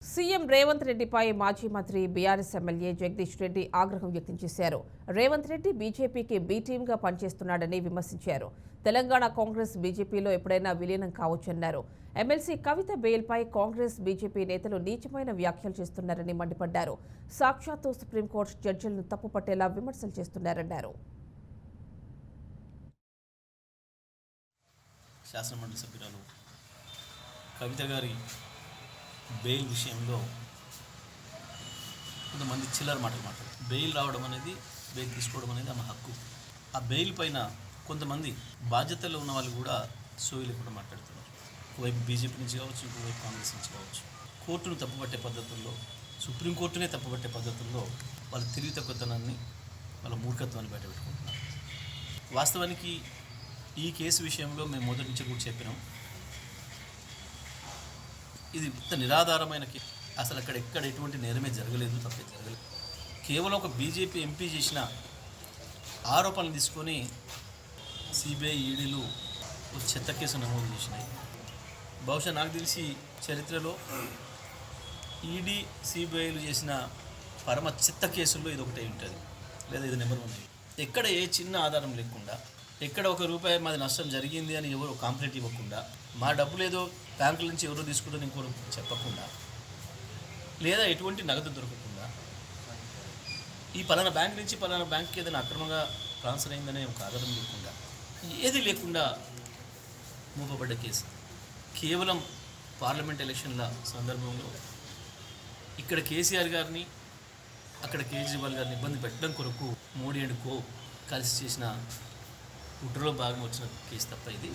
CM Revanth రెడ్డిపై మాజీ మంత్రి బీఆర్ఎస్ ఎమ్మెల్యే జగదీష్ రెడ్డి ఆగ్రహం వ్యక్తం చేశారు. రేవంత్ రెడ్డి బీజేపీకి బీ టీమ్గా పనిచేస్తున్నాడని విమర్శించారు. తెలంగాణ కాంగ్రెస్ బీజేపీలో ఎప్పుడైనా విలీనం కావచ్చన్నారు. ఎమ్మెల్సీ కవిత బెయిల్పై కాంగ్రెస్ బీజేపీ నేతలు నీచమైన వ్యాఖ్యలు చేస్తున్నారని మండిపడ్డారు. సాక్షాత్తు సుప్రీంకోర్టు జడ్జిలను తప్పుపట్టేలా విమర్శలు చేస్తున్నారన్నారు. శాసనమండలి సభ్యురాలు కవిత గారి బెయిల్ విషయంలో కొంతమంది చిల్లర మాటలు మాట్లాడారు. బెయిల్ రావడం అనేది, బెయిల్ తీసుకోవడం అనేది ఆమె హక్కు. ఆ బెయిల్ పైన కొంతమంది బాధ్యతల్లో ఉన్న వాళ్ళు కూడా సోయిలు కూడా మాట్లాడుతున్నారు. ఒకవైపు బీజేపీ నుంచి కావచ్చు, ఇంకోవైపు కాంగ్రెస్ నుంచి కావచ్చు. కోర్టును తప్పుపట్టే పద్ధతుల్లో, సుప్రీంకోర్టునే తప్పుపట్టే పద్ధతుల్లో వాళ్ళ తెలివి తక్కువతనాన్ని, వాళ్ళ మూర్ఖత్వాన్ని బయటపెట్టుకుంటున్నారు. వాస్తవానికి ఈ కేసు విషయంలో మేము మొదటి నుంచి కూడా చెప్పినాం, ఇది ఇంత నిరాధారమైన కేసు. అసలు ఎక్కడ ఎటువంటి నేరమే జరగలేదు, తప్పే జరగలేదు. కేవలం ఒక బీజేపీ ఎంపీ చేసిన ఆరోపణలు తీసుకొని సిబిఐ ఈడీలు ఒక చెత్త కేసు నమోదు చేసినాయి. బహుశా నాకు తెలిసి చరిత్రలో ఈడీ సిబిఐలు చేసిన పరమ చెత్త కేసుల్లో ఇది ఒకటే ఉంటుంది, లేదా ఇది నెంబర్ 1. ఎక్కడ ఏ చిన్న ఆధారం లేకుండా, ఎక్కడ ₹1 మాది నష్టం జరిగింది అని ఎవరు కాంప్లైంట్ ఇవ్వకుండా, మా డబ్బులు ఏదో బ్యాంకుల నుంచి ఎవరో తీసుకుంటారని ఇంకోరు చెప్పకుండా, లేదా ఎటువంటి నగదు దొరకకుండా, ఈ పలానా బ్యాంక్ నుంచి పలానా బ్యాంక్కి ఏదైనా అక్రమంగా ట్రాన్స్ఫర్ అయిందనే ఒక ఆధారం లేకుండా, ఏది లేకుండా మూపబడ్డ కేసు. కేవలం పార్లమెంట్ ఎలక్షన్ల సందర్భంలో ఇక్కడ కేసీఆర్ గారిని, అక్కడ కేజ్రీవాల్ గారిని ఇబ్బంది పెట్టడం కొరకు మోడీ అండ్ కో కలిసి చేసిన కుట్రలో భాగం వచ్చిన కేసు తప్ప ఇది